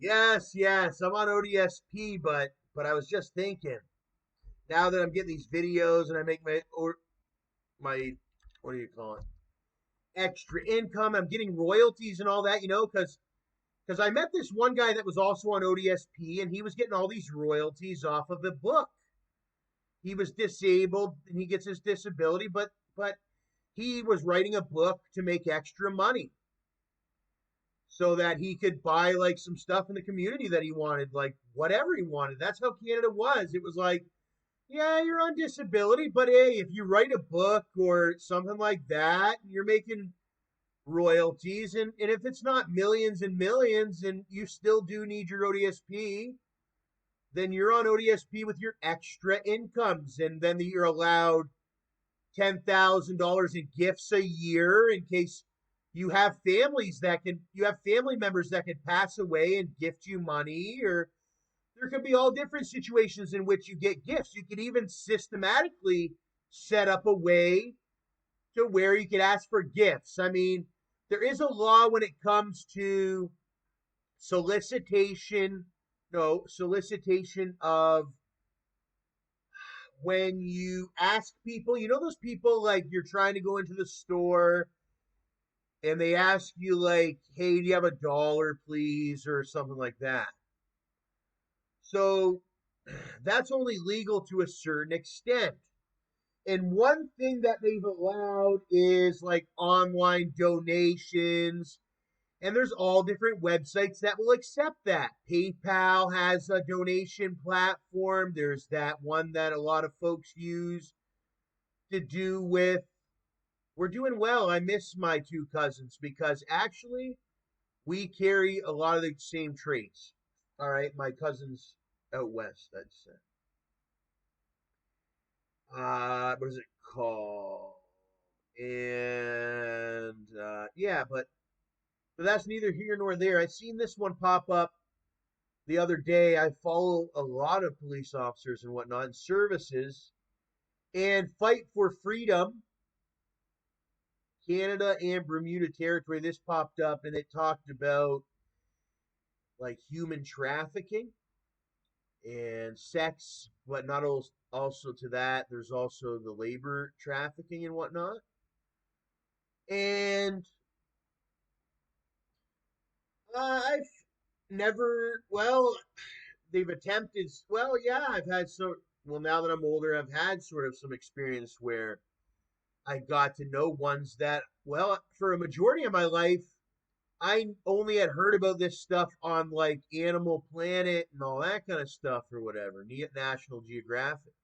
Yes, yes, I'm on ODSP, but I was just thinking, now that I'm getting these videos and I make my what do you call it? Extra income, I'm getting royalties and all that, because I met this one guy that was also on ODSP and he was getting all these royalties off of a book. He was disabled and he gets his disability, but he was writing a book to make extra money so that he could buy like some stuff in the community that he wanted, like whatever he wanted. That's how Canada was. It was like, yeah, you're on disability, but hey, if you write a book or something like that, you're making royalties. And if it's not millions and millions and you still do need your ODSP, then you're on ODSP with your extra incomes. And then you're allowed $10,000 in gifts a year in case you have family members that can pass away and gift you money, or there could be all different situations in which you get gifts. You could even systematically set up a way to where you could ask for gifts. I mean, there is a law when it comes to solicitation, no, solicitation of when you ask people, those people like you're trying to go into the store and they ask you like, "Hey, do you have $1, please?" or something like that. So that's only legal to a certain extent. And one thing that they've allowed is like online donations. And there's all different websites that will accept that. PayPal has a donation platform. There's that one that a lot of folks use to do with. We're doing well. I miss my two cousins because actually we carry a lot of the same traits. All right, my cousins out west, I'd say. What is it called? And yeah, but that's neither here nor there. I seen this one pop up the other day. I follow a lot of police officers and whatnot and services and fight for freedom. Canada and Bermuda Territory. This popped up and it talked about like human trafficking and sex, but not also to that. There's also the labor trafficking and whatnot. And I've never, well, they've attempted, well, yeah, I've had some, well, now that I'm older, I've had sort of some experience where I got to know ones that, well, for a majority of my life, I only had heard about this stuff on like Animal Planet and all that kind of stuff or whatever, National Geographic.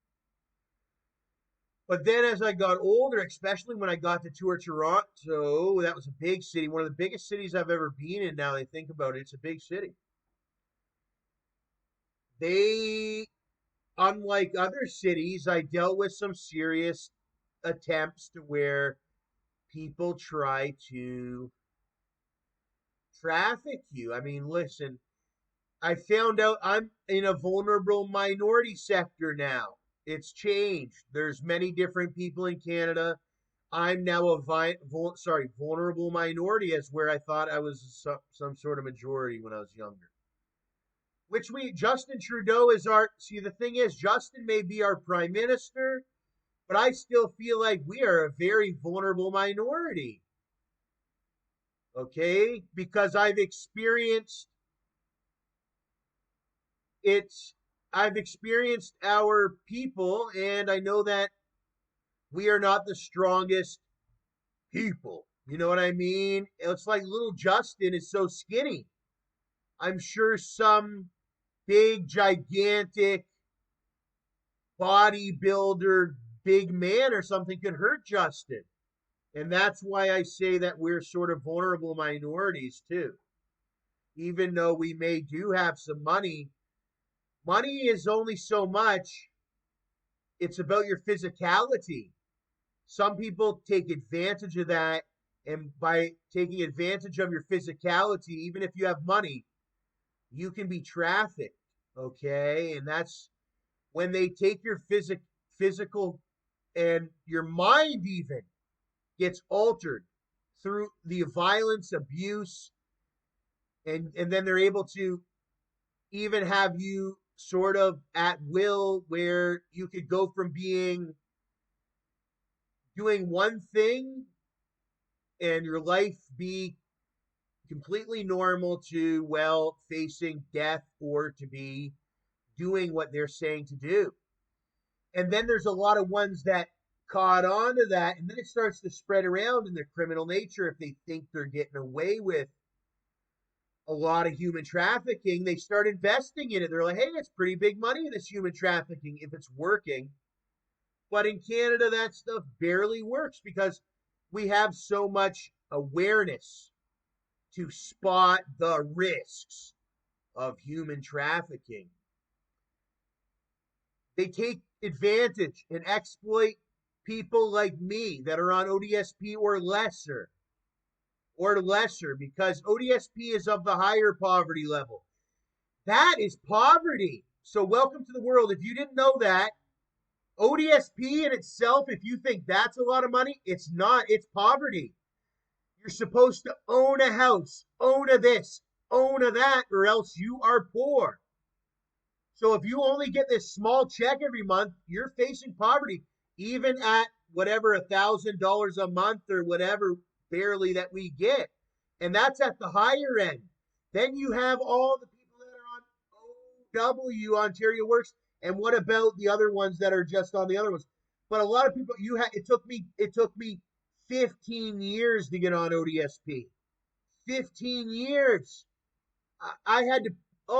But then as I got older, especially when I got to tour Toronto, that was a big city, one of the biggest cities I've ever been in. Now that I think about it, it's a big city. They, unlike other cities, I dealt with some serious attempts to where people try to traffic you. I mean, listen, I found out I'm in a vulnerable minority sector now. It's changed. There's many different people in Canada. I'm now a vulnerable minority, as where I thought I was some sort of majority when I was younger. Justin Trudeau is see, the thing is, Justin may be our prime minister, but I still feel like we are a very vulnerable minority. Okay? Because it's, I've experienced our people, and I know that we are not the strongest people. You know what I mean? It's like little Justin is so skinny. I'm sure some big, gigantic bodybuilder, big man or something could hurt Justin. And that's why I say that we're sort of vulnerable minorities too. Even though we may do have some money, money is only so much. It's about your physicality. Some people take advantage of that, and by taking advantage of your physicality, even if you have money, you can be trafficked. Okay, and that's when they take your physical and your mind even gets altered through the violence, abuse, and then they're able to even have you sort of at will where you could go from being doing one thing and your life be completely normal to, well, facing death or to be doing what they're saying to do. And then there's a lot of ones that caught on to that, and then it starts to spread around in their criminal nature. If they think they're getting away with a lot of human trafficking, they start investing in it. They're like, hey, it's pretty big money in this human trafficking if it's working. But in Canada, that stuff barely works because we have so much awareness to spot the risks of human trafficking. They take advantage and exploit people like me that are on ODSP or lesser, because ODSP is of the higher poverty level. That is poverty. So welcome to the world. If you didn't know that, ODSP in itself, if you think that's a lot of money, it's not. It's poverty. You're supposed to own a house, own a this, own a that, or else you are poor. So if you only get this small check every month, you're facing poverty, even at whatever $1,000 a month or whatever barely that we get. And that's at the higher end. Then you have all the people that are on OW, Ontario Works, and what about the other ones that are just on the other ones? But a lot of people, it took me 15 years to get on ODSP. 15 years. I had to,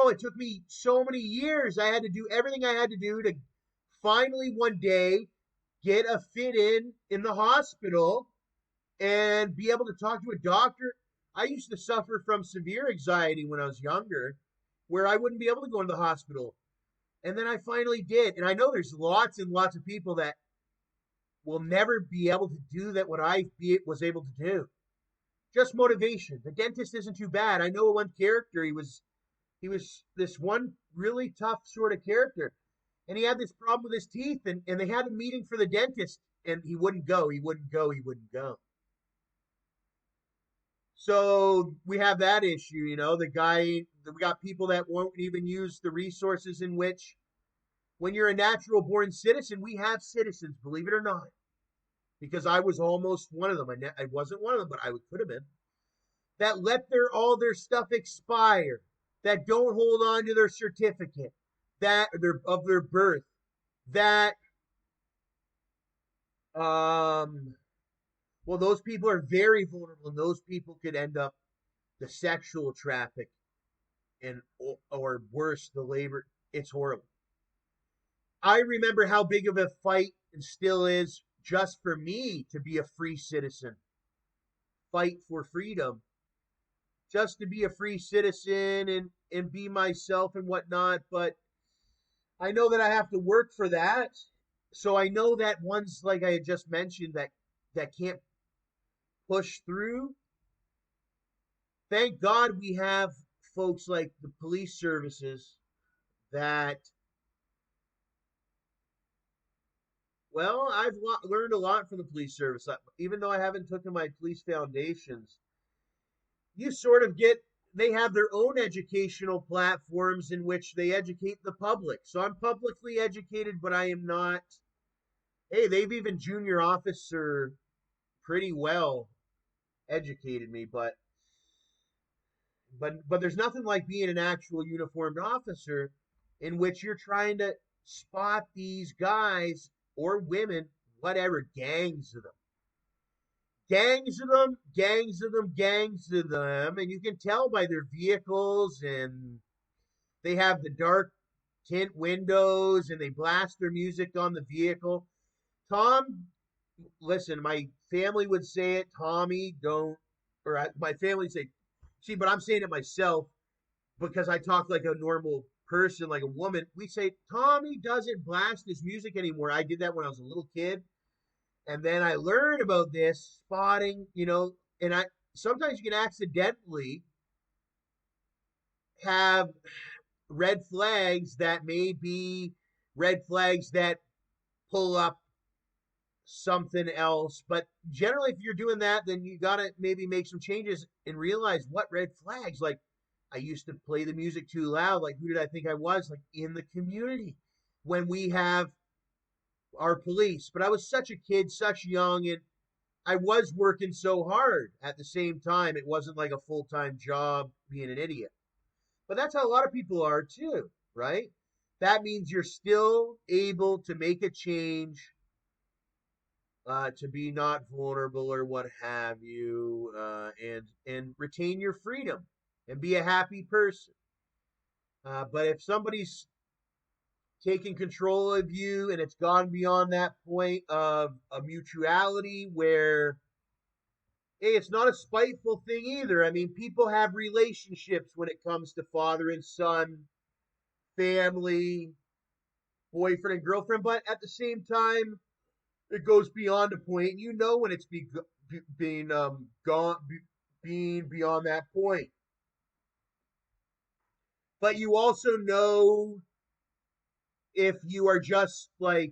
it took me so many years. I had to do everything I had to do to finally one day get a fit in the hospital and be able to talk to a doctor. I used to suffer from severe anxiety when I was younger, where I wouldn't be able to go into the hospital. And then I finally did. And I know there's lots and lots of people that will never be able to do that what I was able to do. Just motivation. The dentist isn't too bad. I know one character, he was this one really tough sort of character. And he had this problem with his teeth, and they had a meeting for the dentist, and he wouldn't go. So we have that issue, we got people that won't even use the resources in which, when you're a natural born citizen, we have citizens, believe it or not, because I was almost one of them. I wasn't one of them, but I could have been, that let all their stuff expire, that don't hold on to their certificate, of their birth, that those people are very vulnerable, and those people could end up the sexual traffic or worse, the labor. It's horrible. I remember how big of a fight and still is just for me to be a free citizen. Fight for freedom. Just to be a free citizen and be myself and whatnot. But I know that I have to work for that. So I know that ones like I had just mentioned that can't push through. Thank God we have folks like the police services that, well, I've learned a lot from the police service. Even though I haven't taken my police foundations, you sort of they have their own educational platforms in which they educate the public. So I'm publicly educated, but I am not. Hey, they've even junior officer pretty well educated me, but there's nothing like being an actual uniformed officer in which you're trying to spot these guys or women, whatever, gangs of them, and you can tell by their vehicles, and they have the dark tint windows, and they blast their music on the vehicle. Tom, listen, my family would say it, Tommy, don't, or my family would say, see, but I'm saying it myself because I talk like a normal person, like a woman. We say, Tommy doesn't blast his music anymore. I did that when I was a little kid. And then I learned about this spotting, and sometimes you can accidentally have red flags that may be red flags that pull up something else. But generally, if you're doing that, then you got to maybe make some changes and realize what red flags, like I used to play the music too loud. Like, who did I think I was? Like, in the community when we have our police. But I was such a kid, such young, and I was working so hard at the same time. It wasn't like a full time job being an idiot. But that's how a lot of people are too, right? That means you're still able to make a change, to be not vulnerable or what have you, and retain your freedom and be a happy person. But if somebody's taking control of you and it's gone beyond that point of a mutuality where, hey, it's not a spiteful thing either. I mean, people have relationships when it comes to father and son, family, boyfriend and girlfriend, but at the same time, it goes beyond a point. You know when it's being gone, being beyond that point. But you also know if you are just like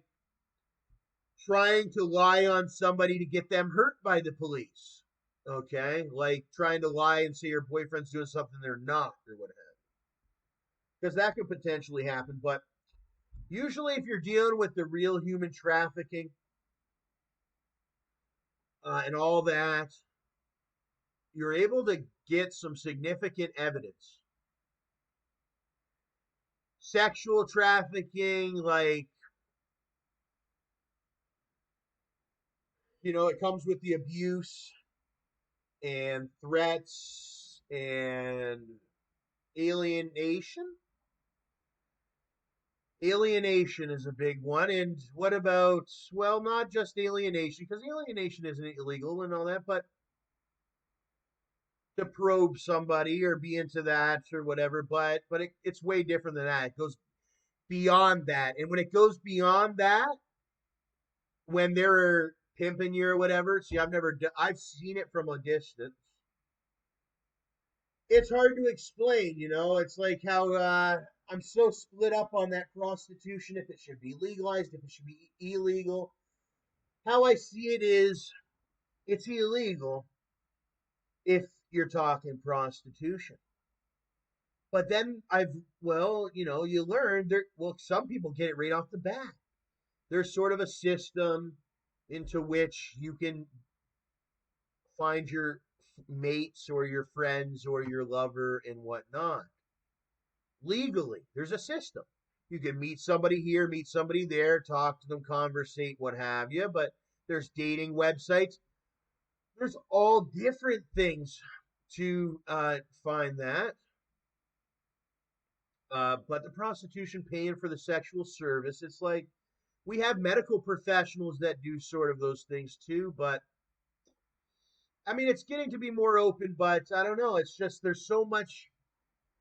trying to lie on somebody to get them hurt by the police. Okay, like trying to lie and say your boyfriend's doing something they're not, or whatever, because that could potentially happen. But usually, if you're dealing with the real human trafficking, and all that, you're able to get some significant evidence. Sexual trafficking, like, it comes with the abuse and threats and alienation. Alienation is a big one. And what about, well, not just alienation, because alienation isn't illegal and all that, but to probe somebody or be into that or whatever. But it's way different than that. It goes beyond that. And when it goes beyond that, when they're pimping you or whatever, see, I've seen it from a distance. It's hard to explain. It's like how I'm so split up on that prostitution, if it should be legalized, if it should be illegal. How I see it is it's illegal if you're talking prostitution. But then you learn there, well, some people get it right off the bat. There's sort of a system into which you can find your mates or your friends or your lover and whatnot legally. There's a system. You can meet somebody here, meet somebody there, talk to them, conversate, what have you. But there's dating websites. There's all different things to find that. But the prostitution paying for the sexual service, it's like we have medical professionals that do sort of those things too. But I mean, it's getting to be more open, but I don't know. It's just there's so much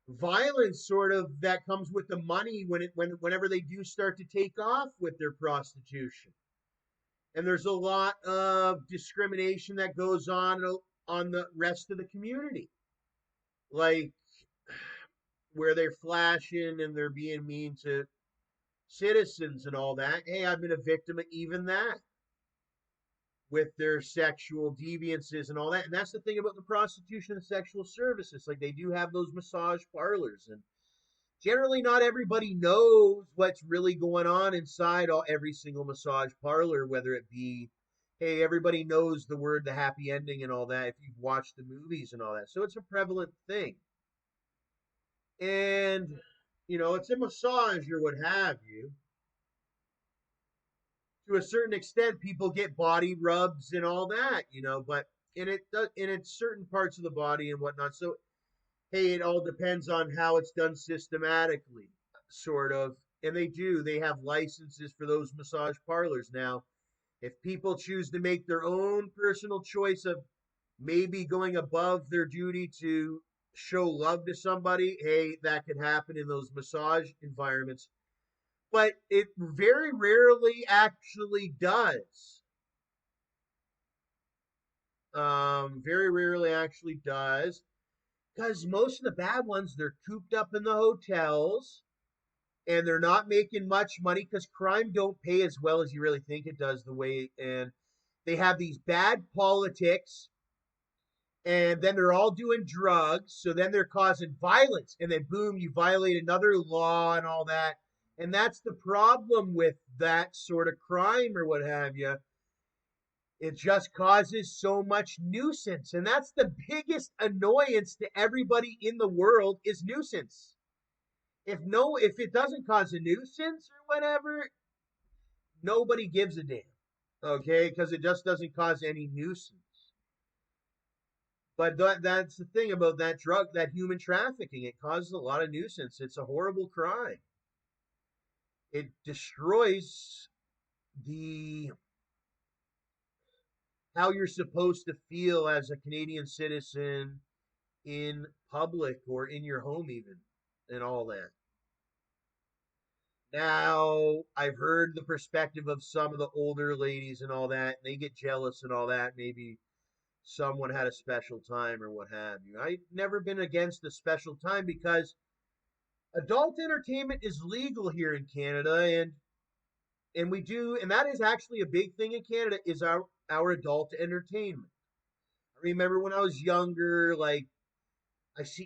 violence sort of that comes with the money whenever they do start to take off with their prostitution. And there's a lot of discrimination that goes on the rest of the community. Like where they're flashing and they're being mean to citizens and all that. Hey, I've been a victim of even that with their sexual deviances and all that. And that's the thing about the prostitution and sexual services. Like they do have those massage parlors, and generally not everybody knows what's really going on inside every single massage parlor, whether it be, hey, everybody knows the happy ending and all that if you've watched the movies and all that. So it's a prevalent thing. And, it's a massage or what have you. To a certain extent, people get body rubs and all that, but in it's certain parts of the body and whatnot. So hey, it all depends on how it's done systematically, sort of. And they have licenses for those massage parlors. Now, if people choose to make their own personal choice of maybe going above their duty to show love to somebody, hey, that could happen in those massage environments. But it very rarely actually does. Very rarely actually does. Because most of the bad ones, they're cooped up in the hotels and they're not making much money because crime don't pay as well as you really think it does. And they have these bad politics, and then they're all doing drugs. So then they're causing violence, and then boom, you violate another law and all that. And that's the problem with that sort of crime or what have you. It just causes so much nuisance, and that's the biggest annoyance to everybody in the world is nuisance. If it doesn't cause a nuisance or whatever, nobody gives a damn. Okay, because it just doesn't cause any nuisance. But that's the thing about that drug, that human trafficking. It causes a lot of nuisance. It's a horrible crime. It destroys the how you're supposed to feel as a Canadian citizen in public or in your home even and all that. Now, I've heard the perspective of some of the older ladies and all that, and they get jealous and all that. Maybe someone had a special time or what have you. I've never been against a special time because adult entertainment is legal here in Canada, and we do, and that is actually a big thing in Canada is our adult entertainment. I remember when I was younger, like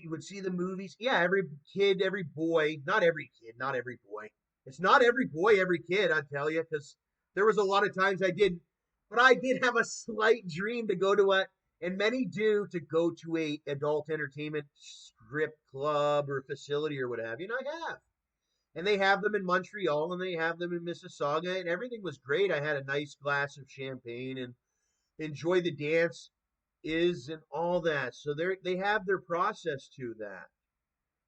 would see the movies. Yeah, every kid, every boy, not every kid, not every boy. It's not every boy, every kid, I tell you, because there was a lot of times I didn't, but I did have a slight dream to go to and many do, to go to a adult entertainment strip club or facility or what have you, and I have. And they have them in Montreal and they have them in Mississauga, and everything was great. I had a nice glass of champagne and enjoy the dance is and all that. So they have their process to that.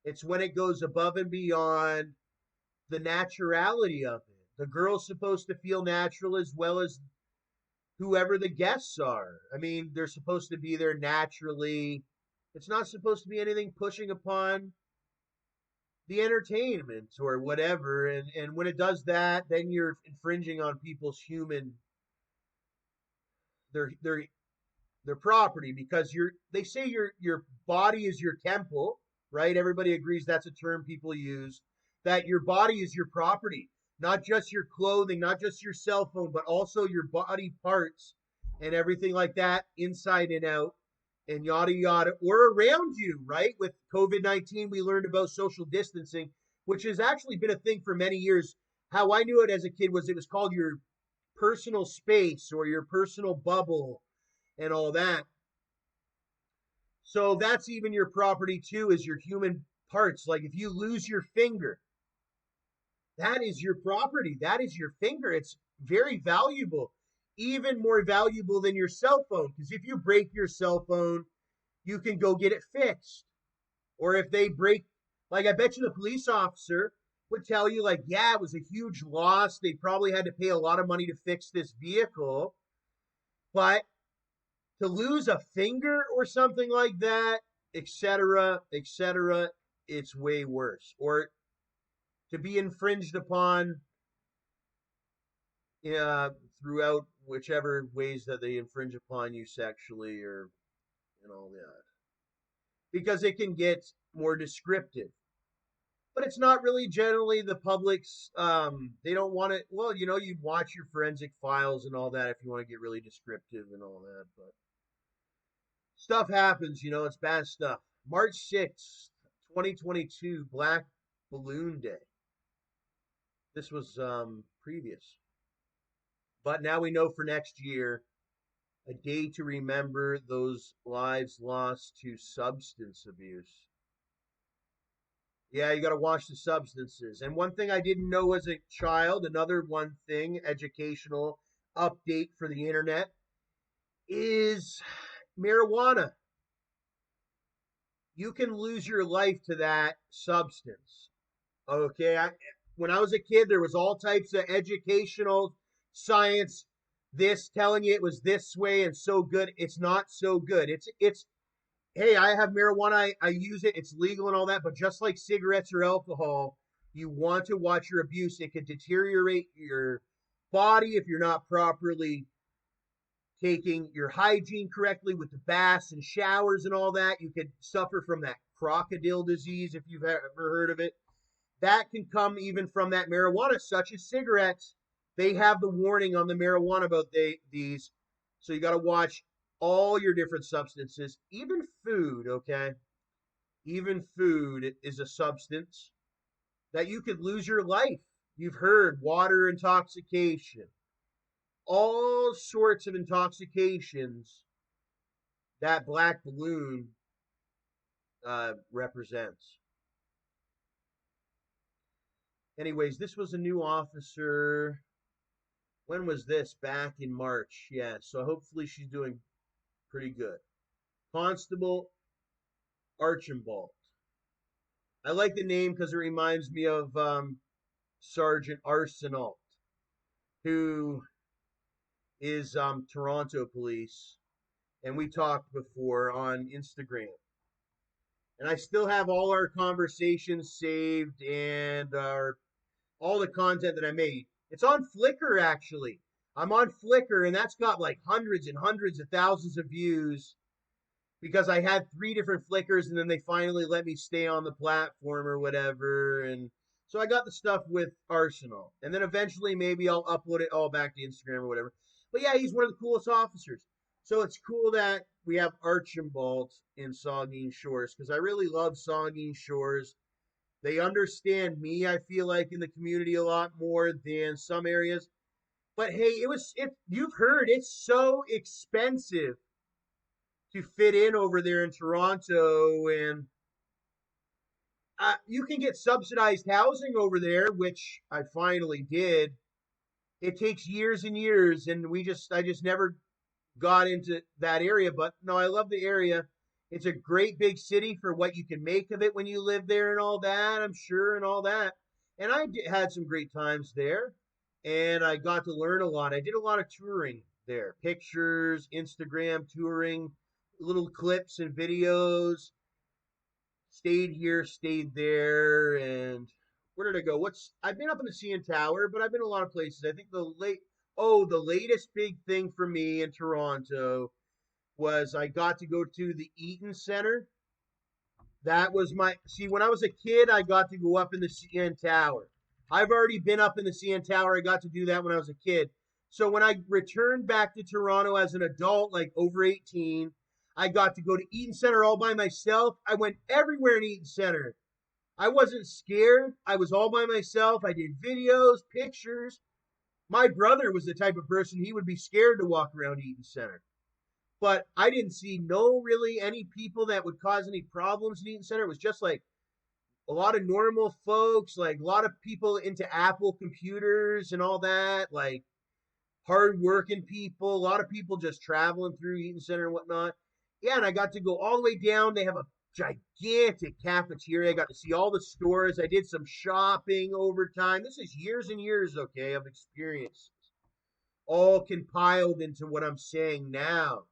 It's when it goes above and beyond the naturality of it. The girl's supposed to feel natural as well as whoever the guests are. I mean, they're supposed to be there naturally. It's not supposed to be anything pushing upon the entertainment or whatever. And when it does that, then you're infringing on people's their their property, because they say your body is your temple, right? Everybody agrees that's a term people use, that your body is your property, not just your clothing, not just your cell phone, but also your body parts and everything like that, inside and out, and yada yada, or around you, right? With COVID-19, we learned about social distancing, which has actually been a thing for many years. How I knew it as a kid was it was called your personal space or your personal bubble and all that. So that's even your property too, is your human parts. Like if you lose your finger, that is your property. That is your finger. It's very valuable, even more valuable than your cell phone. Because if you break your cell phone, you can go get it fixed. Or if they break, like I bet you the police officer would tell you, like, yeah, it was a huge loss. They probably had to pay a lot of money to fix this vehicle. But to lose a finger or something like that, etc., it's way worse. Or to be infringed upon throughout whichever ways that they infringe upon you sexually or and all that. Because it can get more descriptive. But it's not really generally the public's, they don't want it. Well, you watch your forensic files and all that if you want to get really descriptive and all that. But stuff happens, it's bad stuff. March 6th, 2022, Black Balloon Day. This was previous. But now we know for next year, a day to remember those lives lost to substance abuse. Yeah, you got to watch the substances. And one thing I didn't know as a child, another one thing, educational update for the internet, is marijuana. You can lose your life to that substance. Okay, when I was a kid, there was all types of educational science, this telling you it was this way and so good. It's not so good. It's hey, I have marijuana, I use it, it's legal and all that, but just like cigarettes or alcohol, you want to watch your abuse. It can deteriorate your body if you're not properly taking your hygiene correctly with the baths and showers and all that. You could suffer from that crocodile disease if you've ever heard of it. That can come even from that marijuana, such as cigarettes. They have the warning on the marijuana about these. So you got to watch all your different substances, even food, okay? Even food is a substance that you could lose your life. You've heard water intoxication, all sorts of intoxications that black balloon represents. Anyways, this was a new officer. When was this? Back in March. Yeah, so hopefully she's doing pretty good. Constable Archambault. I like the name because it reminds me of Sergeant Arsenault, who is Toronto police, and we talked before on Instagram. And I still have all our conversations saved and all the content that I made. It's on Flickr actually. I'm on Flickr, and that's got like hundreds and hundreds of thousands of views because I had 3 different Flickrs, and then they finally let me stay on the platform or whatever. And so I got the stuff with Arsenal, and then eventually maybe I'll upload it all back to Instagram or whatever. But yeah, he's one of the coolest officers. So it's cool that we have Archambault in Saugeen Shores because I really love Saugeen Shores. They understand me, I feel like, in the community a lot more than some areas. But hey, you've heard it's so expensive to fit in over there in Toronto, and you can get subsidized housing over there, which I finally did. It takes years and years, and I just never got into that area. But no, I love the area. It's a great big city for what you can make of it when you live there and all that, I'm sure, and all that. And had some great times there, and I got to learn a lot. I did a lot of touring there, pictures, Instagram touring, little clips and videos. Stayed here, stayed there, and where did I go? I've been up in the CN Tower, but I've been a lot of places. I think the latest big thing for me in Toronto was I got to go to the Eaton Center. That was when I was a kid, I got to go up in the CN Tower. I've already been up in the CN Tower. I got to do that when I was a kid. So when I returned back to Toronto as an adult, like over 18, I got to go to Eaton Center all by myself. I went everywhere in Eaton Center. I wasn't scared. I was all by myself. I did videos, pictures. My brother was the type of person, he would be scared to walk around Eaton Center. But I didn't see really any people that would cause any problems in Eaton Center. It was just like a lot of normal folks, like a lot of people into Apple computers and all that, like hard-working people, a lot of people just traveling through Eaton Center and whatnot. Yeah, and I got to go all the way down. They have a gigantic cafeteria. I got to see all the stores. I did some shopping over time. This is years and years, okay, of experience, all compiled into what I'm saying now.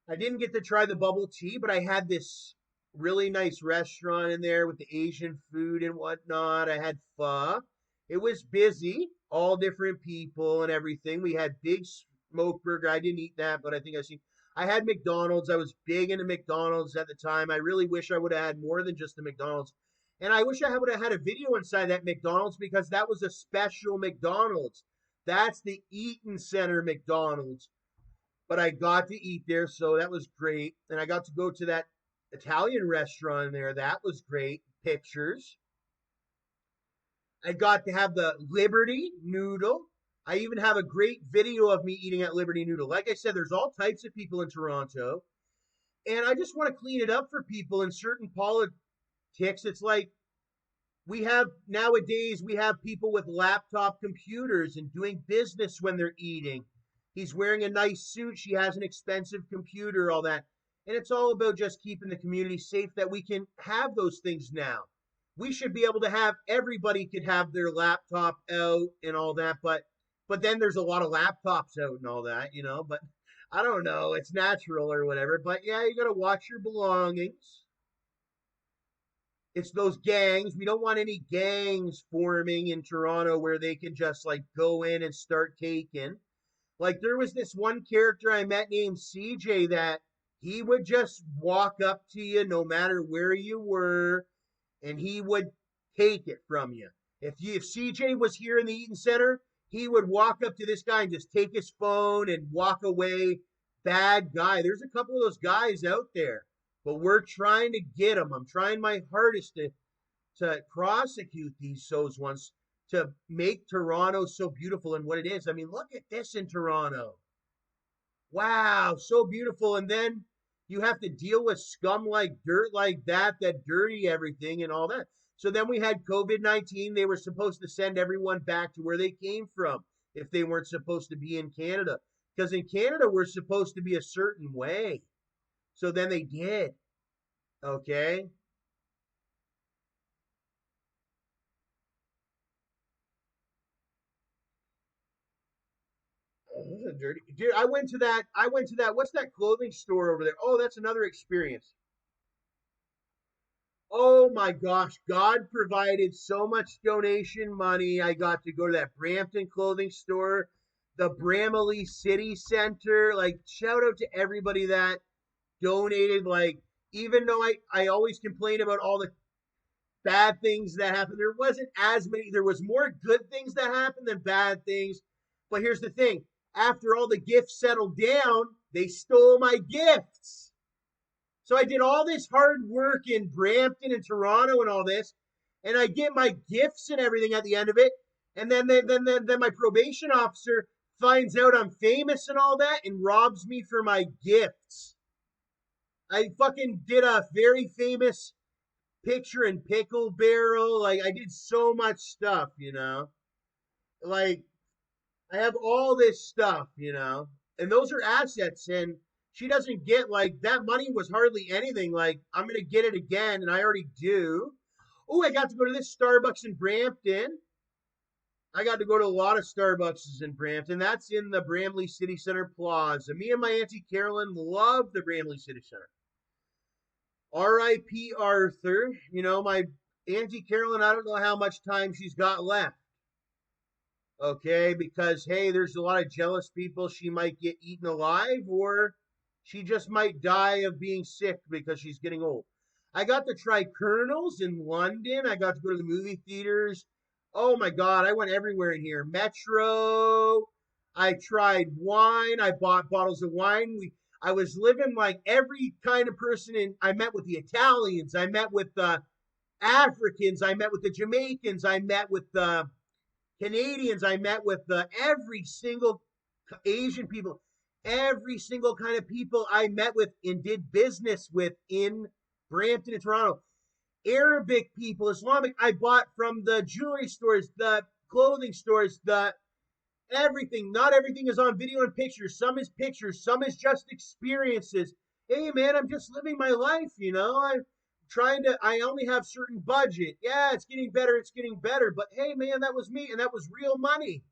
I didn't get to try the bubble tea, but I had this really nice restaurant in there with the Asian food and whatnot. I had pho. It was busy, all different people and everything. We had big smoke burger. I didn't eat that, but I think I had McDonald's. I was big into McDonald's at the time. I really wish I would have had more than just the McDonald's. And I wish I would have had a video inside that McDonald's because that was a special McDonald's. That's the Eaton Center McDonald's. But I got to eat there, so that was great. And I got to go to that Italian restaurant there. That was great. Pictures. I got to have the Liberty Noodle. I even have a great video of me eating at Liberty Noodle. Like I said, there's all types of people in Toronto. And I just want to clean it up for people in certain politics. It's like nowadays, we have people with laptop computers and doing business when they're eating. He's wearing a nice suit. She has an expensive computer, all that. And it's all about just keeping the community safe that we can have those things now. We should be able to everybody could have their laptop out and all that. But then there's a lot of laptops out and all that, But I don't know. It's natural or whatever. But yeah, you got to watch your belongings. It's those gangs. We don't want any gangs forming in Toronto where they can just like go in and start taking. Like there was this one character I met named CJ that he would just walk up to you no matter where you were, and he would take it from you. If CJ was here in the Eaton Center, he would walk up to this guy and just take his phone and walk away bad guy. There's a couple of those guys out there, but we're trying to get them. I'm trying my hardest to prosecute those ones to make Toronto so beautiful and what it is. I mean, look at this in Toronto. Wow, so beautiful. And then you have to deal with scum like dirt like that dirty everything and all that. So then we had COVID-19. They were supposed to send everyone back to where they came from if they weren't supposed to be in Canada. Because in Canada, we're supposed to be a certain way. So then they did. Okay. Oh, this is dirty. Dude, I went to that. What's that clothing store over there? Oh, that's another experience. Oh my gosh, God provided so much donation money. I got to go to that Brampton clothing store, the Bramley City Center. Like, shout out to everybody that donated. Like, even though I always complain about all the bad things that happened, there wasn't as many. There was more good things that happened than bad things. But here's the thing: after all the gifts settled down, they stole my gifts. So I did all this hard work in Brampton and Toronto and all this, and I get my gifts and everything at the end of it, and then my probation officer finds out I'm famous and all that and robs me for my gifts. I fucking did a very famous picture in Pickle Barrel. Like, I did so much stuff. Like, I have all this stuff. And those are assets. And she doesn't get, like, that money was hardly anything. Like, I'm going to get it again, and I already do. Oh, I got to go to this Starbucks in Brampton. I got to go to a lot of Starbucks in Brampton. That's in the Bramley City Center Plaza. Me and my Auntie Carolyn love the Bramley City Center. R.I.P. Arthur. My Auntie Carolyn, I don't know how much time she's got left. Okay, because hey, there's a lot of jealous people. She might get eaten alive, or she just might die of being sick because she's getting old. I got to try Colonels in London. I got to go to the movie theaters. Oh my God, I went everywhere in here. Metro. I tried wine. I bought bottles of wine. I was living like every kind of person in. I met with the Italians. I met with the Africans. I met with the Jamaicans. I met with the Canadians. I met with every single Asian people, every single kind of people I met with and did business with in Brampton and Toronto. Arabic people, Islamic. I bought from the jewelry stores, the clothing stores, the everything. Not everything is on video and pictures. Some is just experiences. Hey man, I'm just living my life. I'm trying to, I only have certain budget. Yeah, it's getting better. It's getting better. But hey man, that was me and that was real money.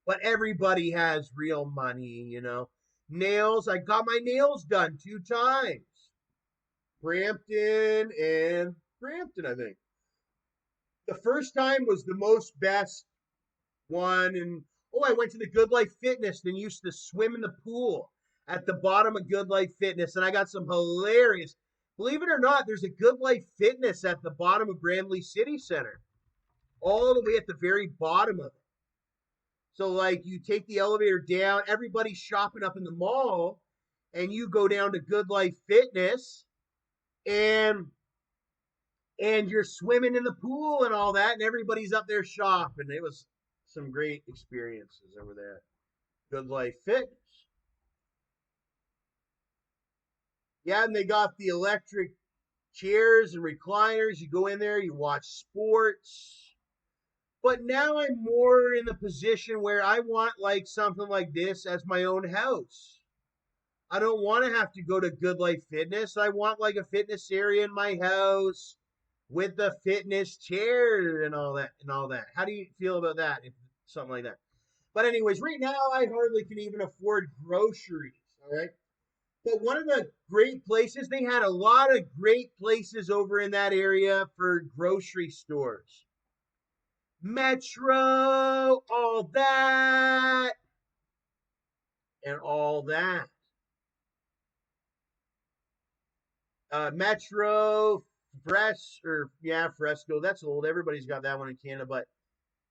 But everybody has real money. Nails, I got my nails done 2 times. Brampton, I think. The first time was the most best one. And oh, I went to the Good Life Fitness and used to swim in the pool at the bottom of Good Life Fitness. And I got some hilarious, believe it or not, there's a Good Life Fitness at the bottom of Bramley City Center, all the way at the very bottom of it. So, like, you take the elevator down, everybody's shopping up in the mall, and you go down to Good Life Fitness, and you're swimming in the pool and all that, and everybody's up there shopping. It was some great experiences over there. Good Life Fitness. Yeah, and they got the electric chairs and recliners. You go in there, you watch sports. But now I'm more in the position where I want like something like this as my own house. I don't want to have to go to Good Life Fitness. I want like a fitness area in my house with the fitness chair and all that. How do you feel about that? If something like that. But anyways, right now I hardly can even afford groceries. All right. But one of the great places, they had a lot of great places over in that area for grocery stores. Metro, all that, and all that. Metro, Fresco. That's old. Everybody's got that one in Canada. But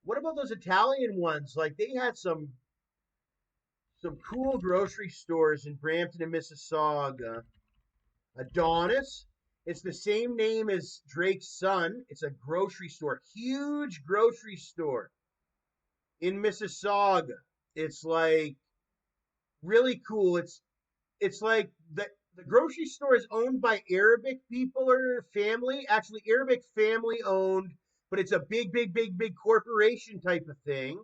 what about those Italian ones? Like they had some some cool grocery stores in Brampton and Mississauga. Adonis. It's the same name as Drake's son. It's a grocery store, huge grocery store in Mississauga. It's like really cool. It's like the grocery store is owned by Arabic people or family, actually Arabic family owned, but it's a big corporation type of thing.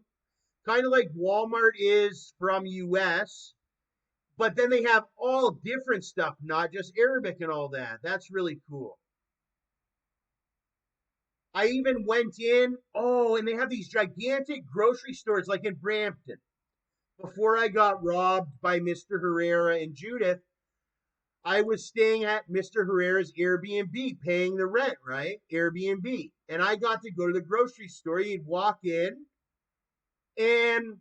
Kind of like Walmart is from US, but then they have all different stuff, not just Arabic and all that. That's really cool. I even went in, oh, and they have these gigantic grocery stores like in Brampton. Before I got robbed by Mr. Herrera and Judith, I was staying at Mr. Herrera's Airbnb, paying the rent, right? Airbnb. And I got to go to the grocery store. You'd walk in, and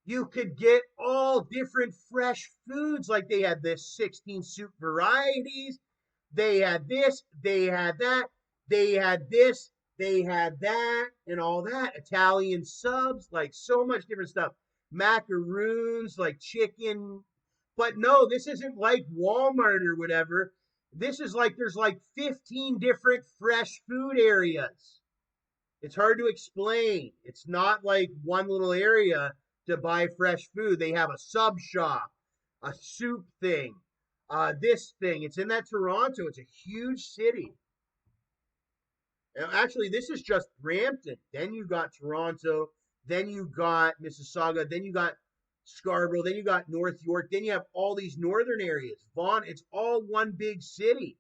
you could get all different fresh foods. Like they had this 16 soup varieties. They had this, they had that, they had this, they had that, and all that. Italian subs, like so much different stuff. Macaroons, like chicken. But no, this isn't like Walmart or whatever. This is like there's like 15 different fresh food areas. It's hard to explain. It's not like one little area to buy fresh food. They have a sub shop, a soup thing, this thing. It's in that Toronto. It's a huge city. And actually, this is just Brampton. Then you got Toronto. Then you got Mississauga. Then you got Scarborough. Then you got North York. Then you have all these northern areas. Vaughan. It's all one big city.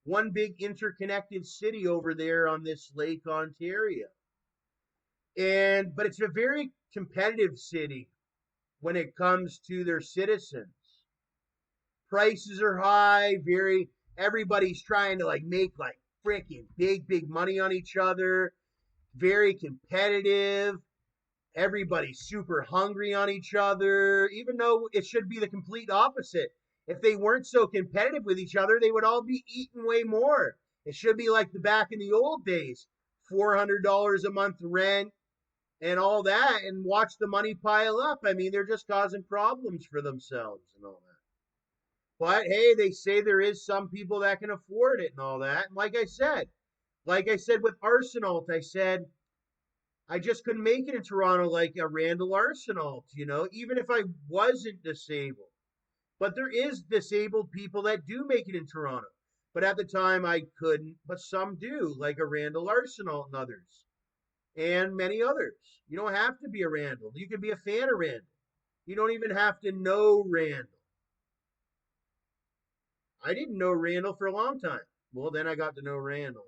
One big interconnected city over there on this Lake Ontario. But it's a very competitive city when it comes to their citizens. Prices are high, everybody's trying to like make like freaking big money on each other. Very competitive. Everybody's super hungry on each other, even though it should be the complete opposite. If they weren't so competitive with each other, they would all be eating way more. It should be like the back in the old days, $400 a month rent and all that, and watch the money pile up. I mean, they're just causing problems for themselves and all that. But hey, they say there is some people that can afford it and all that. And like I said with Arsenal, I said I just couldn't make it in Toronto like a Randall Arsenal, even if I wasn't disabled. But there is disabled people that do make it in Toronto. But at the time I couldn't, but some do, like a Randall Arsenal and others. And many others. You don't have to be a Randall. You can be a fan of Randall. You don't even have to know Randall. I didn't know Randall for a long time. Well, then I got to know Randall.